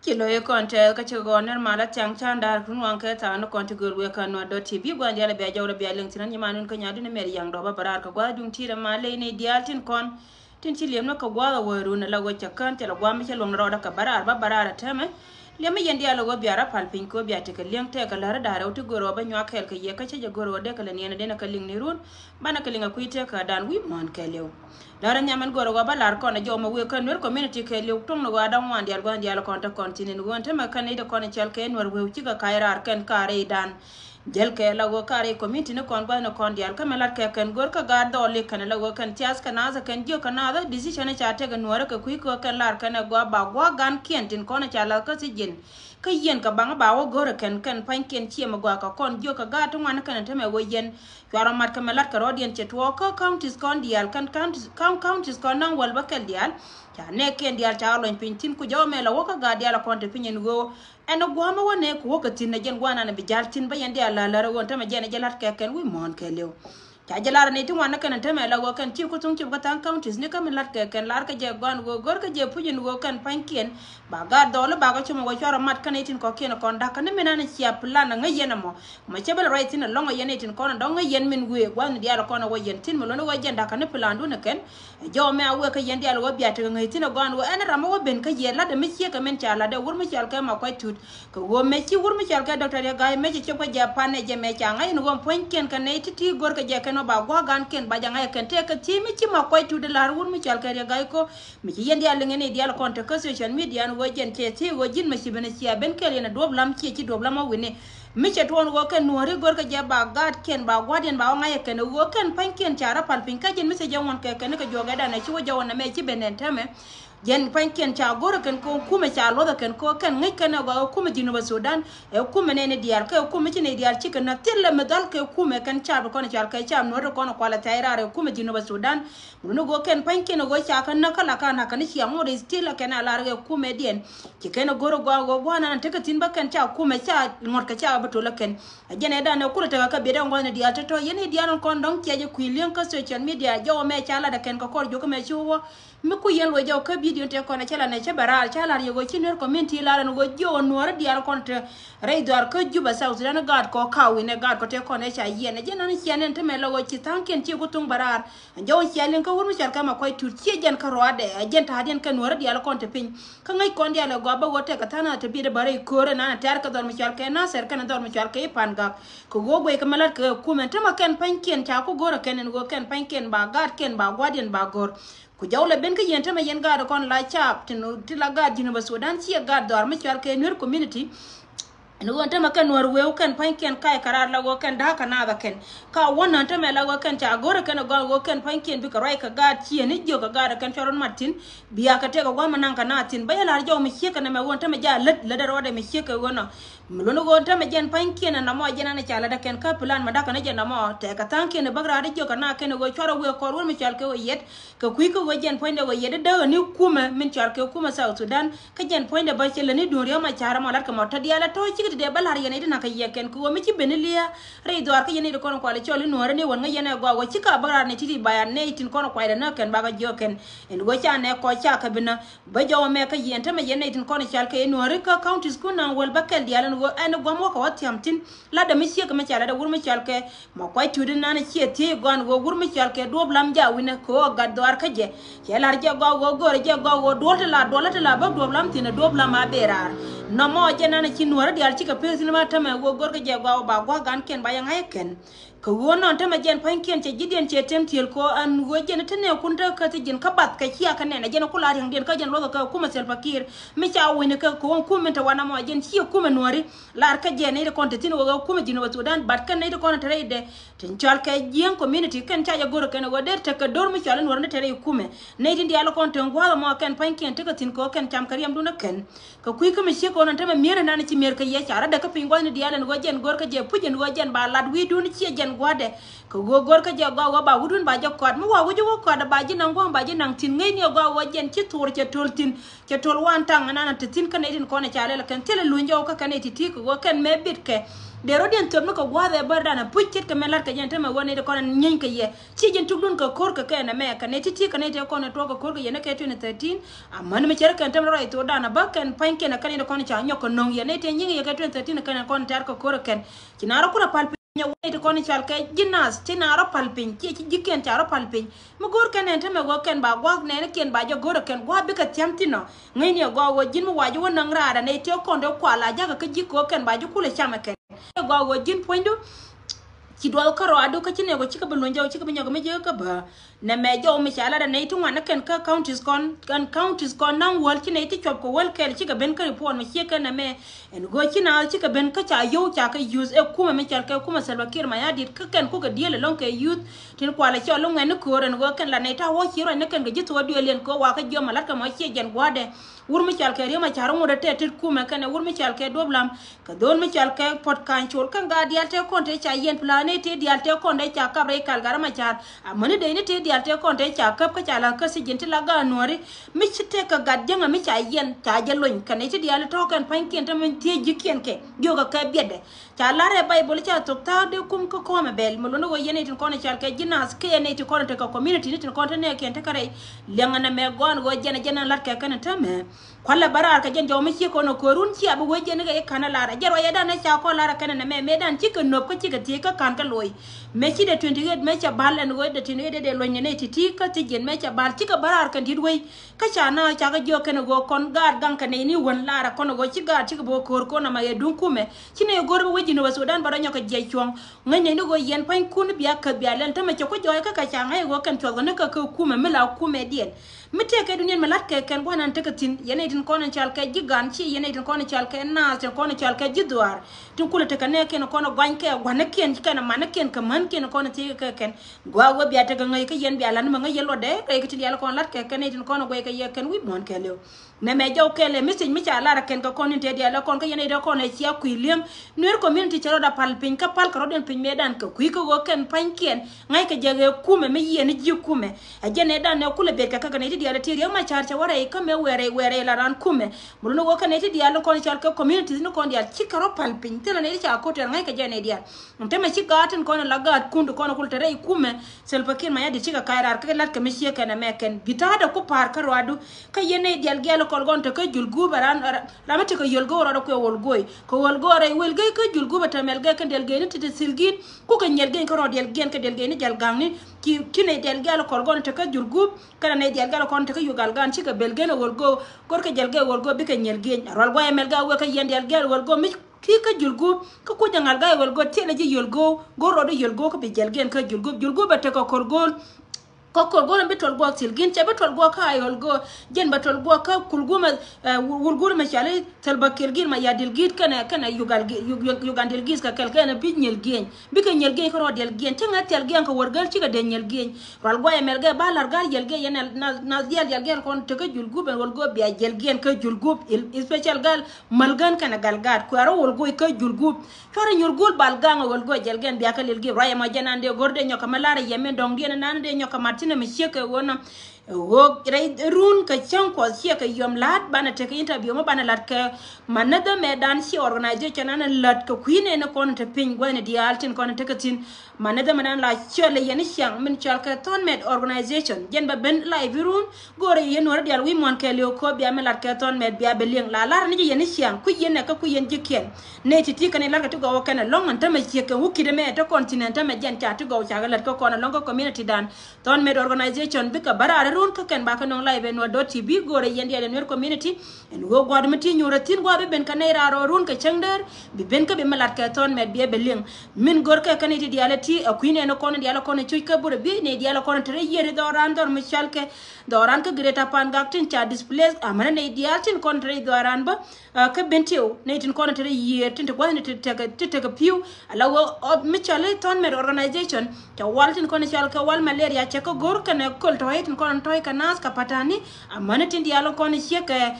Kilo ye konte ka chigo ner mala chang chan dar kun wan ka ta no konte gur we kan no tv gwan jale be jawra be leng tinan nyamanun ka nyadu ne mer yang do ba barar ka gwa dung tira male ne dialtin kon tin ci lem no ka gwa waru na lago chakan te la gwa mi chelong ro da ka barar ba barar teme lem yen dia lago biara pal pin ko biya te ka leng te ka lar da ra to goro ba nywa kel ka ye ka che goro de ka le ne de na ka ling ni run bana ka linga kuite ka dan wi mon ka lew dara nyaman goro go balar ko na joma we kan wer community ke lew tong no ga dan wan dial gwan dial kon ta continent gon te ma kan ida kon chal ke nor we ci ga kairar kan kare dan jel ke la go kare community ne kon gwan kon dial ka melat ke kan gor ka ga do le kan la go kan tias kan aza kan jo kan aza decision cha te ga nor ka ku ko kan lar kan go ba go gan kien tin kon cha la ka si jin ka yen ka banga ba wo goro kan pan ken chi ma go ka kon jo ka ga to wan kan te me wo yen yaro mat ka melat ka rodien che to ko counties kon dial kan counties kon nan wal ba kal dial ya ne ken dial ta lo pintin ku jaw me la wo ka ga dial kon te pinyen go eno go ma wone ku wo ka tin na jen gwana na bi jaltin ba yen dial la ro ta me jen jalat ka ken wi mon ke lew ta jalara ne tin wan kan te me la wo kan chi ku tung chi ka tan counties ne ka melat ka ken lar ka je gwan go gor ka je pinyen go kan pan ken ba ga do lo ba ga chuma go yaro mat kan tin ko ken kon da kan me na ne chia plan na ngayen mo ma chebel right in long yen tin kon do ngayen min gue gwan dial kon wo yen tin mo lo go jen da kan plan du ne ken jo me awe ka yen dial go biya te ngai tin gwan wo en ramo wo ben ka ye la de mi chia ka men cha la de wur mi chal ka ma ko tut ko wo me chi wur mi chal ka doctor ya ga me chi ko ja pan ne je me cha ngai no pon ken kan ne ti gor ka je ken ba go gan ken ba ja ngai ken te ka ti mi chi ma ko tut la wur mi chal ka ya ga ko mi yen dial ngene dial kon te ko social media no jen che ti go jin ma chi ben chia ben kel na dob lam chi dob lam wine mi che ton go ken nori gor ka ja ba gad ken ba gwadien ba ngai ken go ken pan ken chara pal pin ka jen mi se jawon ke ken ka joga da na chi wo jawon na me chi benen tame jen pan ken cha gor ken ko kuma cha lo da ken ko ken ngai ken go kuma jinu ba Sudan e kuma ne diar ka kuma chi ne diar chi ken na tille medal ke kuma ken cha ba ko na cha ka cha no ro ko na kwala taira re kuma jinu ba Sudan no go ken pan ken go cha kan na kala kana kan chi amore still ken ala re kuma dien ki ken goro go gwana na teka tin ba ken cha kuma cha ngor ka cha ba to la ken jene da na kula ta ka be da ngwana diar to yene diar kon dong ke je kuilion ka social media jo me cha la da ken ko ko jo ko me chuwo mi ku yen lo jo ka video te ko na chala na che baral chala yo go chinwer community la no go jo no ra diar kon te re dar ka juba South Sudan gad ko ka wi ne gad ko te ko ne cha yen je na ni chen te me lo go chi tanken chi ku tung barar jo chalen ka wur mi chal ka ma ko tu chi jen ka roade jen ta den ka no ra diar kon te pin ka ngai kon diar go ba go te ka tana te bi de bare ko re na tar ka dor mi chal ka na ser ka na dor mi chal ka pan ga ko go go ka malat ka ku men te ma ken pan ken cha ko go ra ken go ken pan ken ba gad ken ba gwadien ba gor ku jawle ben ka yenta ma yen ga kon la chap tinu tila ga jinu ba Sudan chi ga dor mi chal ke nur community no wonta ma kan war wew kan pan ken kai karar la go kan da kana da ken ka wannan ta me la go kan ta gore kan go kan pan ken bi ka rai ka ga chi ni jo ka ga kan choron martin biya ka te ga go manan kana tin bayala jo mi che kana me wonta ma ja lad la da rode mi che ka wona mlono go ta me jen pan ken na mo jena na chala da ken ka plan ma da kana jen na mo te ka tan ken bagra da jo kana ken go choro we ko won mi chal ke yet ka ku ko go jen pan da go yet da ni kuma min chal ke kuma South Sudan ka jen pan da ba che le ni doriyo ma chara ma lar ka mo ta diala to chi de balar yene dina ka yeken ko mi ci benilia re do ar ka yene ko ko le choli no re ne won yene go go ci ka barar ne titi bayan ne tin ko ko na ken baga joken en go cha ne ko cha ka bina ba jo me ka yente me yene tin ko ne chal ke no re ka counties ko na wal bakel diala go en go mo ko watiam tin la da mi ci ka me chala da wur mi chal ke mo ko tudin na ne ci ti gon go wur mi chal ke do blam ja wine ko ga do ar ka je lar je go go re je go do la ba do blam tin do blam ma berar no mo jena na ci no re dial ci ka pesin ma tama go gor ka je gwa ba gwa gan ken ba yang ken ko wono tama jen pan ken ce jiden ce temtiel ko an go jen tane kun ta ka jin ka bat ka kiya kan ne jen kula ring den ka jen lo ka kuma sel fakir mi cha wini ka ko ku men ta wana mo jen ci kuma nori lar ka je ne de konta tin go kuma jino ba Sudan bat kan ne de konta tare de tin chal ka jen community kan cha ya gor kan go der ta ka dor mi chal nor ne tare kuma ne din dia lo konta ngwa mo kan pan ken ta ka tin ko kan cham kariyam duna ken ka ku ka mi she ko non tama mere na ci mer ka ye cha da ka pingwa ni diala ngo jen gor ka je pujen go jen ba lad wi dun ci jen gwade ko go gor ka je go ba wudun ba je kod mu wa wuju ko da ba ji nan go ba ji nan tin ngai ni go jen ci tur ci toltin ci tol wan tang na na tin kan edin ko na chale la kan tele lunjo ka kan eti ti ko kan me bit ke de rodian tom no ko gwade barda na puchet ka melar ka jente ma woni de kon nyen ka ye ci jen tugdun ka kor ka kana me ka ne titi ka ne te kon to ka kor ka ye ne ka 2013 amman me chere kan tam ro to dana ba kan panke na kan de kon cha nyoko non ye ne te nyen ye ka 2013 kan kon tar ka kor kan kinaro kura pal nya woni ko ni chal ke jinas tinaro palpin ki jiken charo palpin mo gor kan ente me go ken ba go ne ken ba jo gor ken go bi ka tiamtino ngini go wo jin mo waju wonang rada ne te ko ndo kwala jaga ka jiko ken ba ju kule chama ken go wo jin poindu ci do karo ado ka ci ne go ci ka balon jaw ci ka banyago me je ka ba na me jaw mi chala da ne tu wana ken ka counties kon nan wal ci ne ti chop ko wal kel ci ka ben ka report mi ci ka na me en go ci na ci ka ben ka cha yo cha ka use e kuma me chal ka kuma salwa kir ma ya dit ka ken ko ga diele lon ka youth tin kwala ci lo ngene ko ren go ken la ne ta wo ci ro ne ken ga jitu wadu len ko wa ka jo malat ka ma ci jen gwade wur mi chal ka rima charo mo de te kuma ken wur mi chal ka doblam ka don mi chal ka pot kan chol kan ga dial te kon te cha yen plane te dial te kon de cha ka bre kal gara ma char amane de ne te dial te kon te cha kap ka cha la ka si jinti la ga nori mi chite ka gadjanga mi cha yen cha jalon kan te dial to kan pan ken te men te jikien ke yo ka biede cha la re bible cha to ta de kum ko ko ma bel mo no go yene tin kon cha ka jinas ke ne ti kon te ka community ni tin kon te ne ken te kare lenga na me gon go jena lat ka kan ta me kwalla barar ka jen jawmi ci ko no korun ci abu woje ne ga kana lara jaro ya dana cha ko lara kana na me dan ci ka nop ko ci ka ti ka kan ka loy me ci de 28 me cha bal en go de tin de lo nyene ti ka ti jen me cha bal ci ka barar ka dit way ka cha na cha ga jo kana go kon gar gan ka ne ni won lara kono go ci gar ci ka bo kor ko na ma ye dun kume ci ne gor bo woji no Sudan bara nyoka je chong ngene ni go yen pan kun biya ka biya len ta me ko jo ka cha ngai go kan to ne ka kume me la kume dien mite ke dunien malat ke ken bonan tekatin yene tin kono chal ke gigan ci yene tin kono chal ke na tin kono chal ke jidwar tin kula te kane ken kono gwan ke gwan ken kana man ken ka man ken kono ti ke ken gwa go biya te ngai ke yen biya lan ma ngai yelo de ke tin yalla kono lat ke ken tin kono go ke ye ken wi mon ke lew ne me jaw ke le message mi cha lara ken ka kono te dia la kono ke yene de kono ci akuilem nuer community charo da pal pin ka pal ka roden pin medan ka ku ko go ken pan ken ngai ke jege kume me yene ji kume a jene dan ne kula be ka ka ne diala tiri ma charcha wara e kame were la ran kume muno go kaneti diala kon chal ka community no kon dial chikaro palpin tela ne cha ko ter ngai ka jene dial ntema chikaten kon la gat kundu kon kul tere kume sel pakin ma ya di chika kairar ka lat ka misie kana meken bitada ko par ka radu ka yene dial gelo kol gon to ka julgu baran la mate ko yolgo ro ko wolgoy ko wolgore welgay ka julgu batamel ga kan del gene tete silgin ku ka nyel gen ko ro dial gen ka del gene dial gangni ki ne dial gelo kol gon to ka julgu kana ne dial gelo kon te ka yugal gan ci ka belgena wolgo gor ka jalge wolgo bi ka nyel gen rol go emel ga we ka yende gel wolgo mi ki ka julgu ka ko jangal ga wolgo tele ji yolgo goro do yolgo ko bi jalgen ka julgu ba te ko korgol kokor gono betol go silgin che betol go ka ayolgo jen betol go ka kulguma wulgur ma chale talba kirgin ma yadil git kana yugandil gis ka kelkana bi nyel gen bi ka nyel gen ko rodel gen tanga tel gen ko worgal ci ga den nyel gen rol go emel ga balar gal yel gen yana na dial yel gen kon te ka julgu ben wol go bi yel gen ka julgu special gal malgan kana galgat ko aro wol go ka julgu fara nyurgul balganga wol go jel gen bi ka lel gen raya ma janande gorde nyoka malara yemen dong dien nande nyoka tina mi sheke wona wo run ka chan ko sheke yom lat bana te ka interview mo bana lat ka manada medan si organization ana lat ka queen ne kon te pin gwen di altin kon te katin manada manan la chole yen shang min chal ka ton med organization jen ba ben live run gore yen wor dial wi mon ke le ko bi amelat ka ton med bi abeleng la lar ni yen shang ku yen ka ku yen jiken ne ti kan la ka to go kana long ta me sheke wuki de me to continent me jen ta to go cha lat ko kon long community dan ton med organization bika barara run ka ken baka non live no .tv gore yendi eden wer community en go god mati nyuratin go be ben kanera ro run ka chengder bi ben ka be malat ka ton med be beling min gor ka kaniti dialati akuine no kono diala kono chuy ka bure bi ne diala kono tere yere do ran dor michal ke do ran ka greta pan gaktin cha display amana ne dialtin kono tere do ran ba ka bentio ne tin kono tere yere tin to go ne te ka piu ala wo michal ton med organization ta waltin kono chal ka wal malaria cha ko gor kana kol to haytin kono toy kanas ka patani amana tin dialo kon cheke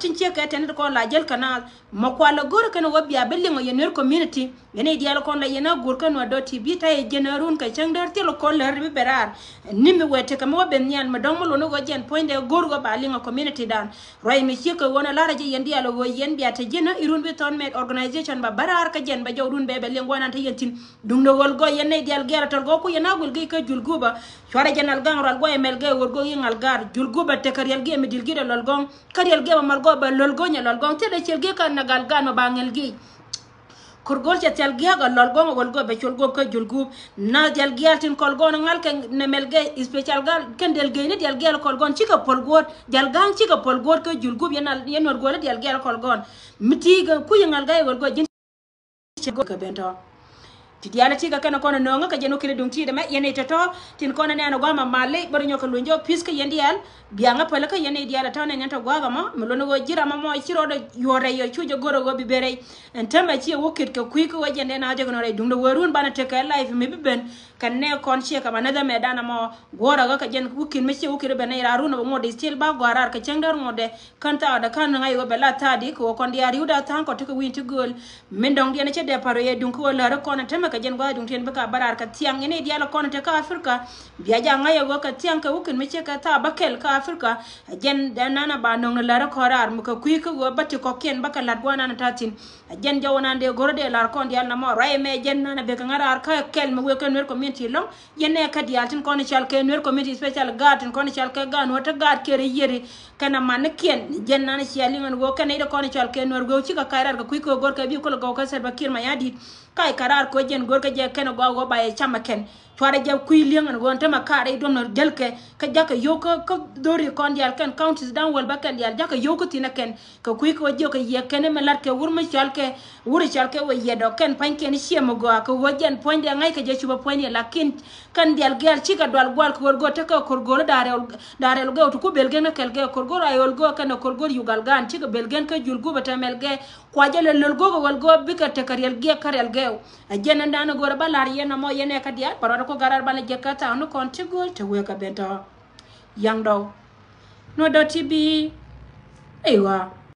tin cheke ten ko la jel kana makwala gor kana wabia belingo yener community yene dialo kon la yena gur kana do tv tay generun ka changdar tilo kon la ribe berar nimi wete kama waben nyan madong mo no go jen point de gor go balingo community dan roy mi cheke wona lara je yen dialo go yen biata jena irun be ton med organization ba barar ka jen ba jawdun be belingo nan tay yentin dung do gol go yene dial gerator go ko yena gol gi ka julguba chwara jenal gangral go emel ge wor go yingal gar julguba te kar yel ge mi dilgi de lol gong kar yel ge mal go ba lol go nya lol gong te de chel ge kan nagal gan ba ngel gi kurgol ca tel giya ga lol gongo gol go be chol go ka julgub na del giya tin kol gon ngal ke ne melge special gal ken del ge ne del giya kol gon ci ka pol god del gang ci ka pol god ka julgub yenal yenor go del giya kol gon miti ga ku yengal ga gol go jin ci go ka bento ti diala ti ga kana kono nonga ka jeno kile dum ti de ma yene tato tin kono ne ana goma male bari nyoko lunjo piska yendial bianga pala ka yene diala taw ne nyanta gwaga ma melono go jira ma mo ciro do yore yo chujo goro go bi bere en tamba ci wokit ka kuiko wajende na jogo no re dum do warun bana te ka life mi biben kan ne kon che ka manada me dana mo gora ga ka jen wukin me ci wokir be ne raruna mo de stil ba gwarar ka cengdar mo de kanta da kan ngai go bela tadi ko kon diari uda tan ko to ko winti gol min dong diana che de paro ye dum ko la ko na tamba ka jen go dum ten baka barar ka tiang ne diala kon te ka afrika biya ja ngai go ka tiang ka wukin me che ka ta bakel ka afrika jen da nana ba nong la ko rar mu ka kuiko go batti ko ken baka lat gwana na tatin jen jawona de gorde lar kon dial na mo ray me jen nana be ka ngarar ka kel me we ken wer community long yenne ka dial tin kon chal ken wer community special garden kon chal ka gan wata gad kere yeri kana man ken jen nana chiali ngon go kana ida kon chal ken wer go ci ka kairar ka kuiko gor ka bi ko go ka ser bakir ma yadi kai karar ko jen gor ka je ken go baye chama ken tware je kuy liengan gon tama kare don no delke ka jaka yoko ko dori kon dial ken counties down wal bakal dial jaka yoko tina ken ka kuy ko je ko ye ken me lat ke wurma chalke wuri chalke we yedo ken pan ken shemo go ko wojen point ngai ka je chuba point lakin kan dial gel chika dwal gwal ko go te ko korgol dare go to ko belgen kel ge korgol ayol go ken korgol yugal gan chika belgen ka julgu batamel ge kwajele lol go wal go bika te karel ge karel ge ajena ndana go balar yena mo yene ka dial paro ko garar bala jekata no kontigol te weka benta yang do no do tibi ewa